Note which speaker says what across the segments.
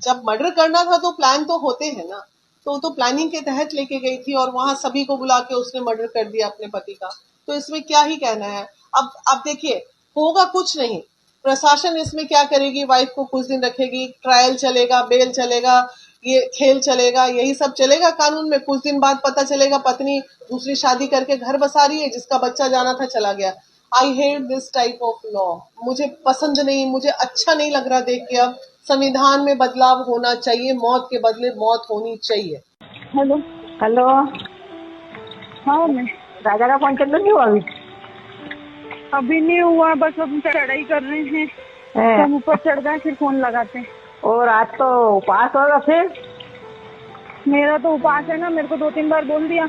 Speaker 1: जब मर्डर करना था तो प्लान तो होते हैं ना, तो प्लानिंग के तहत लेके गई थी और वहां सभी को बुला के उसने मर्डर कर दिया अपने पति का। तो इसमें क्या ही कहना है। अब देखिए, होगा कुछ नहीं। प्रशासन इसमें क्या करेगी, वाइफ को कुछ दिन रखेगी, ट्रायल चलेगा, बेल चलेगा, ये खेल चलेगा, यही सब चलेगा कानून में। कुछ दिन बाद पता चलेगा पत्नी दूसरी शादी करके घर बसा रही है, जिसका बच्चा जाना था चला गया। I hate this type of law. मुझे पसंद नहीं, मुझे अच्छा नहीं लग रहा देख के। अब संविधान में बदलाव होना चाहिए, मौत के बदले मौत होनी चाहिए।
Speaker 2: Hello
Speaker 3: hello.
Speaker 2: हाँ मैं
Speaker 3: राजा का फोन चल नहीं हुआ
Speaker 2: अभी नहीं हुआ, बस अब चढ़ाई कर रहे हैं,
Speaker 3: है?
Speaker 2: सब ऊपर चढ़ गए फिर फोन लगाते हैं।
Speaker 3: और आज तो उपवास होगा फिर?
Speaker 2: मेरा तो उपास है ना, मेरे को 2-3 बार बोल दिया।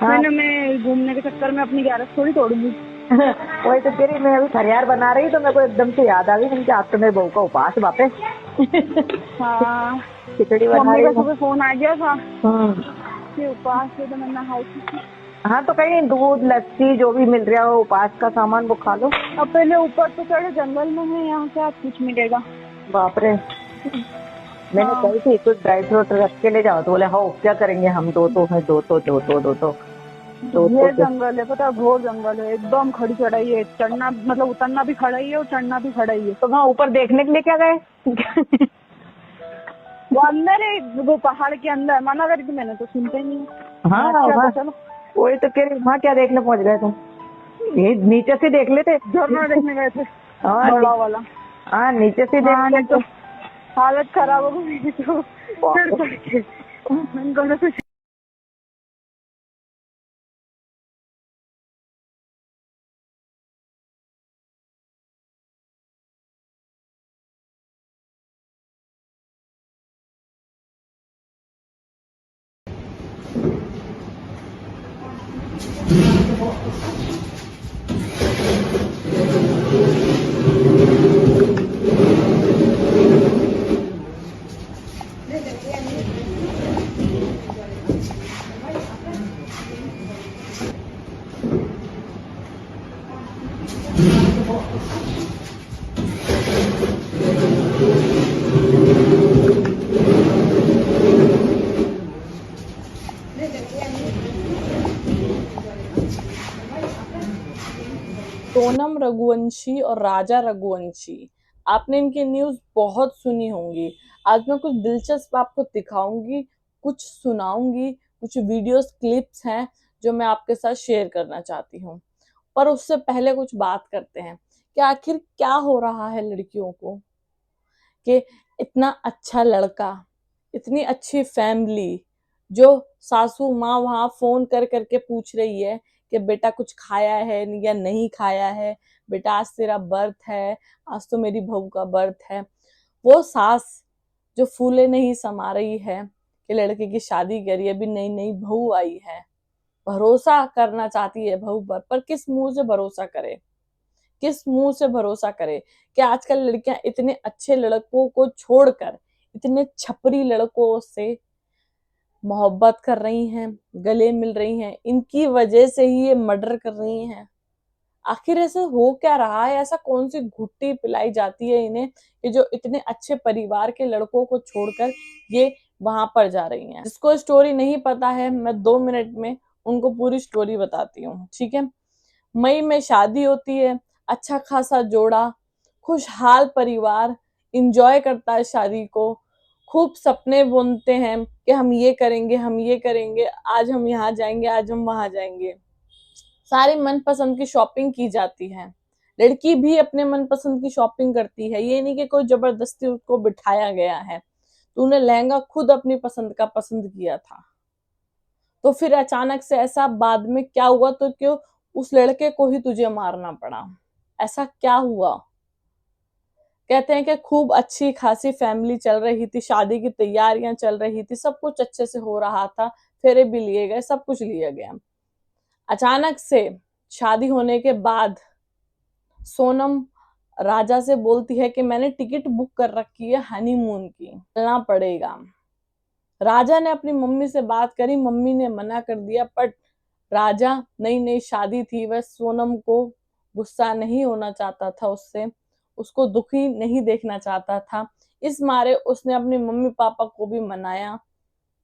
Speaker 3: हाँ।
Speaker 2: मैं घूमने के चक्कर में अपनी 11 थोड़ी तोड़ूंगी।
Speaker 3: वही तो कह रही, मैं अभी खरियार बना रही तो मेरे को एकदम से याद आ गई कि आज तो मेरे बहू का उपवास बापे।
Speaker 2: हाँ,
Speaker 3: खिचड़ी बना
Speaker 2: मम्मी
Speaker 3: रही
Speaker 2: का
Speaker 3: हूँ।
Speaker 2: सुबह फोन आ गया था
Speaker 3: हम्म।
Speaker 2: कि उपास है, तो मैं नहाई थी।
Speaker 3: हाँ तो कहीं दूध लस्सी जो भी मिल रहा हो उपवास का सामान वो खा लो।
Speaker 2: अब पहले ऊपर तो चढ़े, जंगल में है, यहाँ से आज कुछ मिलेगा।
Speaker 3: बाप रे। मैंने
Speaker 2: हाँ,
Speaker 3: कही थी कुछ ड्राई फ्रूट रख के ले जाओ, तो बोले हाँ क्या करेंगे हम, दो तो है,
Speaker 2: ये जंगल है, पता है, घोर जंगल है, एकदम खड़ी चढ़ाई है। चढ़ना मतलब उतरना भी खड़ा ही है और चढ़ना भी खड़ा ही है।
Speaker 3: तो वहाँ ऊपर देखने के लिए क्या गए?
Speaker 2: वो अंदर है, वो पहाड़ के अंदर। मना करी थी मैंने तो सुनते नहीं।
Speaker 3: हाँ
Speaker 2: अच्छा
Speaker 3: हाँ,
Speaker 2: तो चलो।
Speaker 3: वही तो कह रही, वहाँ क्या देखने पहुँच गए तुम? ये नीचे से देख लेते।
Speaker 2: झरना देखने गए थे,
Speaker 3: हाँ
Speaker 2: बड़ा वाला।
Speaker 3: हाँ, नीचे से देख
Speaker 2: हाँ, नहीं तो
Speaker 3: लेते।
Speaker 2: हालत खराब हो गई तो चढ़ चढ़ के मैंने कहा कुछ।
Speaker 4: सोनम रघुवंशी और राजा रघुवंशी, आपने इनकी न्यूज बहुत सुनी होंगी। आज मैं कुछ दिलचस्प आपको दिखाऊंगी, कुछ सुनाऊंगी, कुछ वीडियोस क्लिप्स हैं जो मैं आपके साथ शेयर करना चाहती हूँ। पर उससे पहले कुछ बात करते हैं कि आखिर क्या हो रहा है लड़कियों को, कि इतना अच्छा लड़का, इतनी अच्छी फैमिली, जो सासू माँ वहां फोन कर करके पूछ रही है कि बेटा कुछ खाया है या नहीं खाया है, बेटा आज तेरा बर्थ है, आज तो मेरी बहू का बर्थ है। वो सास जो फूले नहीं समा रही है कि लड़के की शादी करी, अभी नई नई बहू आई है, भरोसा करना चाहती है बहू पर किस मुंह से भरोसा करे, किस मुंह से भरोसा करे कि आजकल लड़कियां इतने अच्छे लड़कों को छोड़कर इतने छपरी लड़कों से मोहब्बत कर रही हैं, गले मिल रही हैं, इनकी वजह से ही ये मर्डर कर रही हैं। आखिर ऐसा हो क्या रहा है, ऐसा कौन सी घुट्टी पिलाई जाती है इन्हें कि जो इतने अच्छे परिवार के लड़कों को छोड़कर ये वहां पर जा रही हैं। जिसको स्टोरी नहीं पता है, मैं 2 मिनट में उनको पूरी स्टोरी बताती हूँ, ठीक है। मई में शादी होती है, अच्छा खासा जोड़ा, खुशहाल परिवार, इंजॉय करता है शादी को, खूब सपने बुनते हैं कि हम ये करेंगे, हम ये करेंगे, आज हम यहाँ जाएंगे, आज हम वहां जाएंगे। सारी मनपसंद की शॉपिंग की जाती है। लड़की भी अपने मनपसंद की शॉपिंग करती है, ये नहीं कि कोई जबरदस्ती उसको बिठाया गया है। तूने लहंगा खुद अपनी पसंद का पसंद किया था, तो फिर अचानक से ऐसा बाद में क्या हुआ, तो क्यों उस लड़के को ही तुझे मारना पड़ा? ऐसा क्या हुआ? कहते हैं कि खूब अच्छी खासी फैमिली चल रही थी, शादी की तैयारियां चल रही थी, सब कुछ अच्छे से हो रहा था, फेरे भी लिए गए, सब कुछ लिया गया। अचानक से शादी होने के बाद सोनम राजा से बोलती है कि मैंने टिकट बुक कर रखी है हनीमून की, चलना पड़ेगा। राजा ने अपनी मम्मी से बात करी, मम्मी ने मना कर दिया, बट राजा, नई नई शादी थी, वह सोनम को गुस्सा नहीं होना चाहता था उससे, उसको दुखी नहीं देखना चाहता था, इस मारे उसने अपने मम्मी पापा को भी मनाया,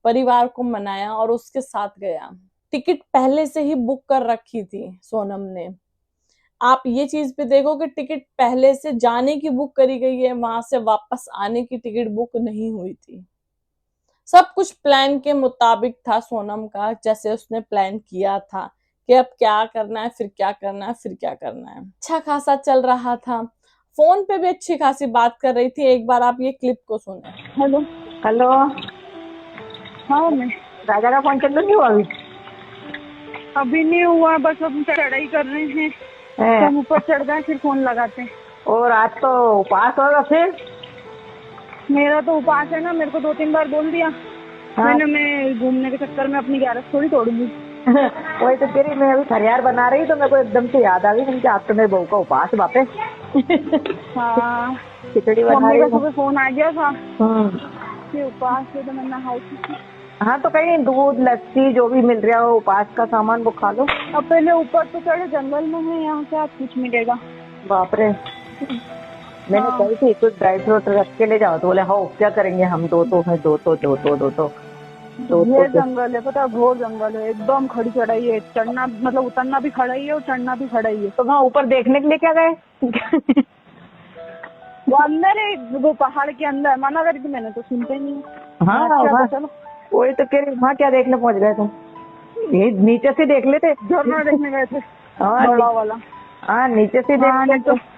Speaker 4: परिवार को मनाया और उसके साथ गया। टिकट पहले से ही बुक कर रखी थी सोनम ने। आप ये चीज भी देखो कि टिकट पहले से जाने की बुक करी गई है, वहां से वापस आने की टिकट बुक नहीं हुई थी। सब कुछ प्लान के मुताबिक था सोनम का, जैसे उसने प्लान किया था कि अब क्या करना है, फिर क्या करना है, फिर क्या करना है। अच्छा खासा चल रहा था, फोन पे भी अच्छी खासी बात कर रही थी। एक बार आप ये क्लिप को सुने।
Speaker 2: हेलो।
Speaker 3: हेलो।
Speaker 2: हाँ मैं
Speaker 3: राजा का फोन चल नहीं हुआ अभी?
Speaker 2: अभी नहीं हुआ, बस हम चढ़ाई कर रहे हैं,
Speaker 3: हैं?
Speaker 2: हम ऊपर चढ़ गए फिर फोन लगाते हैं।
Speaker 3: और आज तो उपवास होगा फिर?
Speaker 2: मेरा तो उपास है ना, मेरे को 2-3 बार बोल दिया।
Speaker 3: हाँ।
Speaker 2: मैं घूमने के चक्कर में अपनी 11 थोड़ी तोड़ूंगी।
Speaker 3: वही तो कह रही, मैं अभी खरियार बना रही तो मेरे को एकदम से याद आ गई, मैंने कहा आज तो मेरे बहू का उपवास बापे।
Speaker 2: हाँ,
Speaker 3: खिचड़ी बना
Speaker 2: मम्मी
Speaker 3: रही
Speaker 2: का
Speaker 3: हूँ।
Speaker 2: सुबह फोन आ गया था
Speaker 3: हम्म।
Speaker 2: कि उपास है, तो मैं नहाई थी।
Speaker 3: हाँ तो कहीं दूध लस्सी जो भी मिल रहा हो उपवास का सामान वो खा लो।
Speaker 2: अब पहले ऊपर तो चढ़े, जंगल में है, यहाँ से आज कुछ मिलेगा।
Speaker 3: बाप रे। मैंने
Speaker 2: हाँ।
Speaker 3: कही थी कुछ ड्राई फ्रूट रख के ले जाओ, तो बोले हाँ क्या करेंगे हम, दो तो
Speaker 2: ये जंगल है, पता है, घोर जंगल है, एकदम खड़ी चढ़ाई है, चढ़ना मतलब उतरना भी खड़ा ही है और चढ़ना भी खड़ा ही है।
Speaker 3: तो वहाँ ऊपर देखने के लिए क्या गए?
Speaker 2: वो अंदर है, वो पहाड़ के अंदर, मना करी थी मैंने तो सुनते नहीं।
Speaker 3: हाँ
Speaker 2: अच्छा
Speaker 3: हाँ,
Speaker 2: तो चलो।
Speaker 3: वही तो कह रही, वहाँ क्या देखने पहुँच गए तुम? ये नीचे से देख लेते।
Speaker 2: झरना देखने गए थे,
Speaker 3: हाँ
Speaker 2: बड़ा वाला।
Speaker 3: हाँ, नीचे से
Speaker 2: हाँ, नहीं
Speaker 3: देख
Speaker 2: तो
Speaker 3: लेते।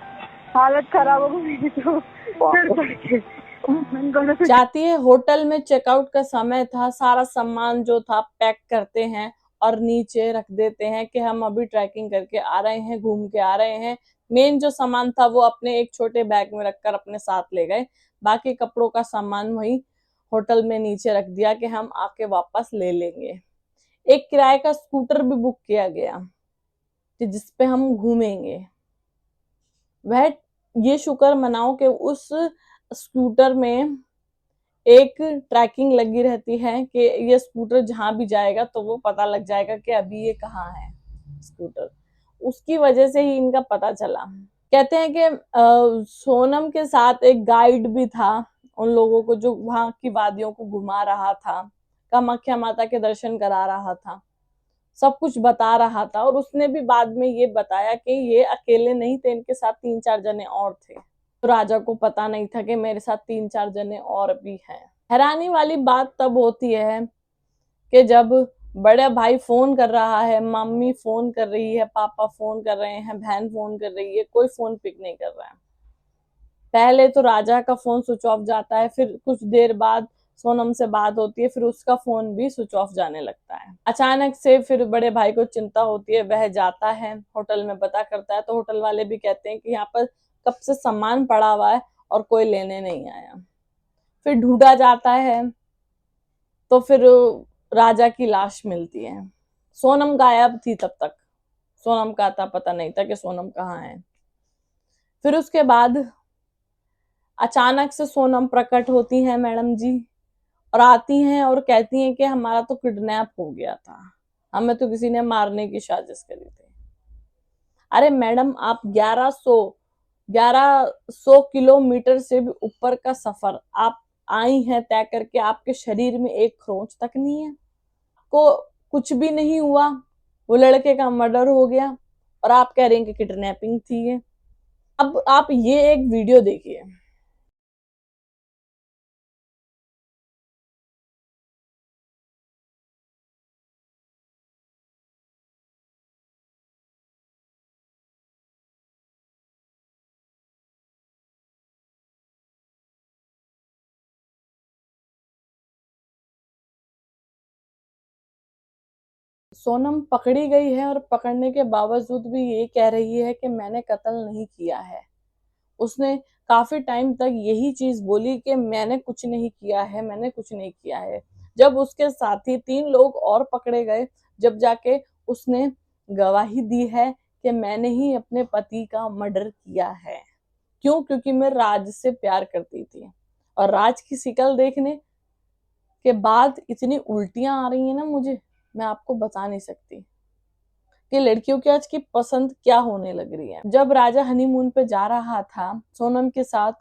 Speaker 2: हालत खराब हो गई तो चढ़ चढ़ के।
Speaker 4: जाती है होटल में, चेकआउट का समय था, सारा सामान जो था पैक करते हैं और नीचे रख देते हैं कि हम अभी ट्रैकिंग करके आ रहे हैं, घूम के आ रहे हैं। मेन जो सामान था वो अपने एक छोटे बैग में रखकर अपने साथ ले गए, बाकी कपड़ों का सामान वही होटल में नीचे रख दिया कि हम आके वापस ले लेंगे। एक किराए का स्कूटर भी बुक किया गया कि जिसपे हम घूमेंगे। वह ये शुक्र मनाओ कि उस स्कूटर में एक ट्रैकिंग लगी रहती है कि ये स्कूटर जहां भी जाएगा तो वो पता लग जाएगा कि अभी ये कहाँ है स्कूटर। उसकी वजह से ही इनका पता चला। कहते हैं कि सोनम के साथ एक गाइड भी था उन लोगों को, जो वहां की वादियों को घुमा रहा था, कामाख्या माता के दर्शन करा रहा था, सब कुछ बता रहा था। और उसने भी बाद में ये बताया कि ये अकेले नहीं थे, इनके साथ 3-4 जने और थे। तो राजा को पता नहीं था कि मेरे साथ 3-4 जने और भी हैं। हैरानी वाली बात तब होती है कि जब बड़ा भाई फोन कर रहा है, मम्मी फोन कर रही है, पापा फोन कर रहे हैं, बहन फोन कर रही है, कोई फोन पिक नहीं कर रहा है। पहले तो राजा का फोन स्विच ऑफ जाता है, फिर कुछ देर बाद सोनम से बात होती है, फिर उसका फोन भी स्विच ऑफ जाने लगता है। अचानक से फिर बड़े भाई को चिंता होती है, वह जाता है होटल में, पता करता है तो होटल वाले भी कहते हैं कि यहाँ पर कब से सामान पड़ा हुआ है और कोई लेने नहीं आया। फिर ढूंढा जाता है तो फिर राजा की लाश मिलती है। सोनम गायब थी तब तक, सोनम का आता पता नहीं था कि सोनम कहाँ है। फिर उसके बाद अचानक से सोनम प्रकट होती है मैडम जी, और आती हैं और कहती हैं कि हमारा तो किडनैप हो गया था, हमें तो किसी ने मारने की साजिश करी थी। अरे मैडम, आप 1100 किलोमीटर से भी ऊपर का सफर आप आई हैं तय करके, आपके शरीर में एक खरोंच तक नहीं है, को कुछ भी नहीं हुआ, वो लड़के का मर्डर हो गया और आप कह रहे हैं कि किडनैपिंग थी ये। अब आप ये एक वीडियो देखिए। सोनम पकड़ी गई है और पकड़ने के बावजूद भी ये कह रही है कि मैंने कत्ल नहीं किया है। उसने काफी टाइम तक यही चीज बोली कि मैंने कुछ नहीं किया है, मैंने कुछ नहीं किया है। जब उसके साथी 3 लोग और पकड़े गए, जब जाके उसने गवाही दी है कि मैंने ही अपने पति का मर्डर किया है। क्यों? क्योंकि मैं राज से प्यार करती थी। और राज की शिकल देखने के बाद इतनी उल्टियां आ रही है ना मुझे, मैं आपको बता नहीं सकती कि लड़कियों की आज की पसंद क्या होने लग रही है। जब राजा हनीमून पे जा रहा था सोनम के साथ,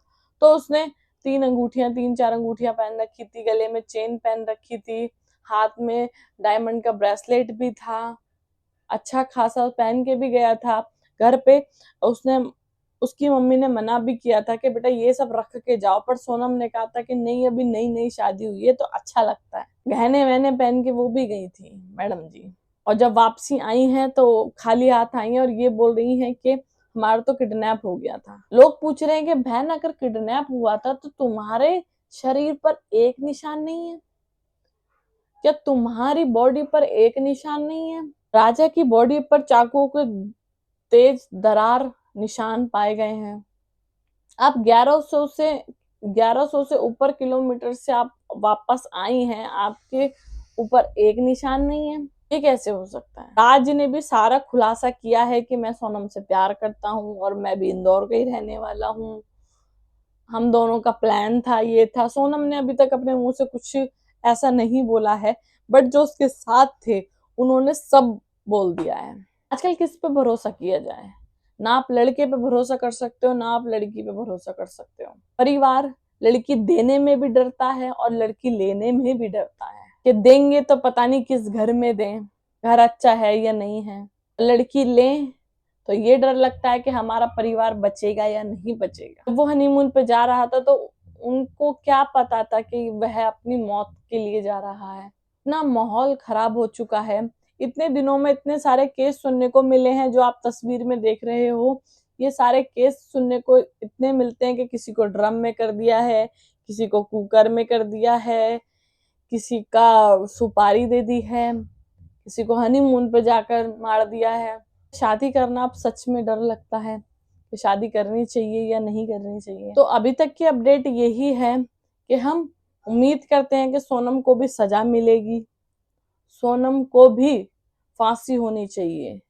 Speaker 4: तो उसने तीन चार अंगूठियां पहन रखी थी, गले में चेन पहन रखी थी, हाथ में डायमंड का ब्रेसलेट भी था, अच्छा खासा पहन के भी गया था। घर पे उसकी मम्मी ने मना भी किया था कि बेटा ये सब रख के जाओ, पर सोनम ने कहा था कि नहीं, अभी नई नई शादी हुई है तो अच्छा लगता है। गहने वहने पहन के वो भी गई थी मैडम जी, और जब वापसी आई हैं तो खाली हाथ आई हैं और ये बोल रही हैं कि हमारा तो किडनैप हो गया था। लोग पूछ रहे हैं कि बहन अगर किडनैप हुआ था तो तुम्हारे शरीर पर एक निशान नहीं है क्या? तुम्हारी बॉडी पर एक निशान नहीं है? राजा की बॉडी पर चाकुओं के तेज दरार निशान पाए गए हैं। आप 1100 से ऊपर किलोमीटर से आप वापस आई हैं, आपके ऊपर एक निशान नहीं है, ये कैसे हो सकता है? राज ने भी सारा खुलासा किया है कि मैं सोनम से प्यार करता हूँ और मैं भी इंदौर का ही रहने वाला हूँ, हम दोनों का प्लान था, ये था। सोनम ने अभी तक अपने मुंह से कुछ ऐसा नहीं बोला है, बट जो उसके साथ थे उन्होंने सब बोल दिया है। आजकल किस पे भरोसा किया जाए? ना आप लड़के पे भरोसा कर सकते हो, ना आप लड़की पे भरोसा कर सकते हो। परिवार लड़की देने में भी डरता है और लड़की लेने में भी डरता है कि देंगे तो पता नहीं किस घर में दें, घर अच्छा है या नहीं है। लड़की लें तो ये डर लगता है कि हमारा परिवार बचेगा या नहीं बचेगा। वो हनीमून पे जा रहा था तो उनको क्या पता था कि वह अपनी मौत के लिए जा रहा है। इतना माहौल खराब हो चुका है, इतने दिनों में इतने सारे केस सुनने को मिले हैं जो आप तस्वीर में देख रहे हो। ये सारे केस सुनने को इतने मिलते हैं कि किसी को ड्रम में कर दिया है, किसी को कुकर में कर दिया है, किसी का सुपारी दे दी है, किसी को हनीमून पे जाकर मार दिया है। शादी करना अब सच में डर लगता है कि शादी करनी चाहिए या नहीं करनी चाहिए। तो अभी तक की अपडेट यही है कि हम उम्मीद करते हैं कि सोनम को भी सजा मिलेगी, सोनम को भी फांसी होनी चाहिए।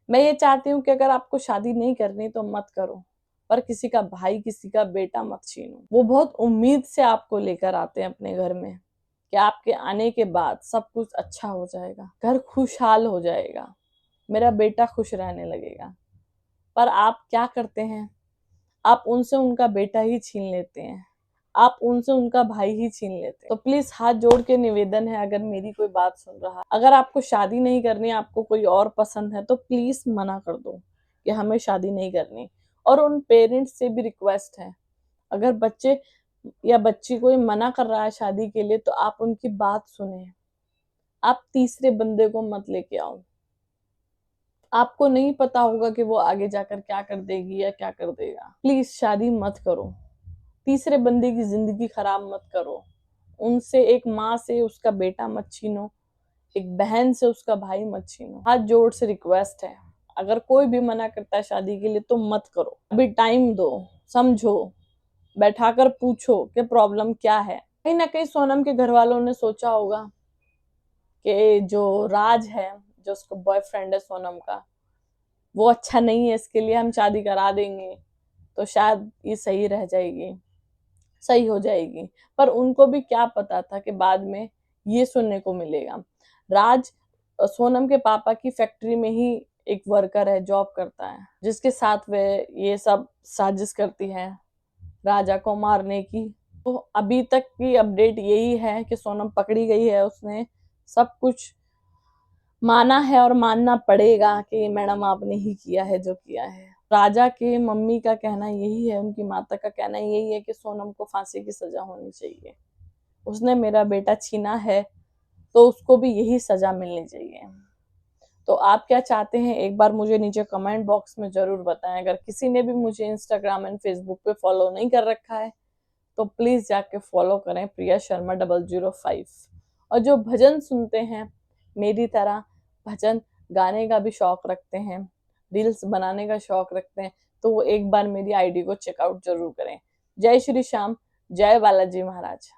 Speaker 4: मैं ये चाहती हूँ कि अगर आपको शादी नहीं करनी तो मत करो, पर किसी का भाई, किसी का बेटा मत छीनो। वो बहुत उम्मीद से आपको लेकर आते हैं अपने घर में कि आपके आने के बाद सब कुछ अच्छा हो जाएगा, घर खुशहाल हो जाएगा, मेरा बेटा खुश रहने लगेगा। पर आप क्या करते हैं? आप उनसे उनका बेटा ही छीन लेते हैं, आप उनसे उनका भाई ही छीन लेते हैं। तो प्लीज हाथ जोड़ के निवेदन है, अगर मेरी कोई बात सुन रहा है, अगर आपको शादी नहीं करनी, आपको कोई और पसंद है, तो प्लीज मना कर दो कि हमें शादी नहीं करनी। और उन पेरेंट्स से भी रिक्वेस्ट है, अगर बच्चे या बच्ची कोई मना कर रहा है शादी के लिए तो आप उनकी बात सुने, आप तीसरे बंदे को मत लेके आओ। आपको नहीं पता होगा कि वो आगे जाकर क्या कर देगी या क्या कर देगा। प्लीज शादी मत करो, तीसरे बंदे की जिंदगी खराब मत करो। उनसे, एक माँ से उसका बेटा मत छीनो, एक बहन से उसका भाई मत छीनो। हाथ जोड़ से रिक्वेस्ट है, अगर कोई भी मना करता है शादी के लिए तो मत करो। अभी टाइम दो, समझो, बैठाकर पूछो कि प्रॉब्लम क्या है। कहीं ना कहीं सोनम के घर वालों ने सोचा होगा कि जो राज है, जो उसका बॉयफ्रेंड है सोनम का, वो अच्छा नहीं है, इसके लिए हम शादी करा देंगे तो शायद ये सही रह जाएगी, सही हो जाएगी। पर उनको भी क्या पता था कि बाद में ये सुनने को मिलेगा। राज सोनम के पापा की फैक्ट्री में ही एक वर्कर है, जॉब करता है, जिसके साथ वे ये सब साजिश करती है राजा को मारने की। तो अभी तक की अपडेट यही है कि सोनम पकड़ी गई है, उसने सब कुछ माना है और मानना पड़ेगा कि मैडम आपने ही किया है जो किया है। राजा के मम्मी का कहना यही है, उनकी माता का कहना यही है कि सोनम को फांसी की सजा होनी चाहिए। उसने मेरा बेटा छीना है तो उसको भी यही सजा मिलनी चाहिए। तो आप क्या चाहते हैं, एक बार मुझे नीचे कमेंट बॉक्स में जरूर बताएं। अगर किसी ने भी मुझे इंस्टाग्राम एंड फेसबुक पे फॉलो नहीं कर रखा है तो प्लीज जाके फॉलो करें, प्रिया शर्मा 005। और जो भजन सुनते हैं, मेरी तरह भजन गाने का भी शौक रखते हैं, रील्स बनाने का शौक रखते हैं, तो वो एक बार मेरी आईडी को चेकआउट जरूर करें। जय श्री श्याम, जय बालाजी महाराज।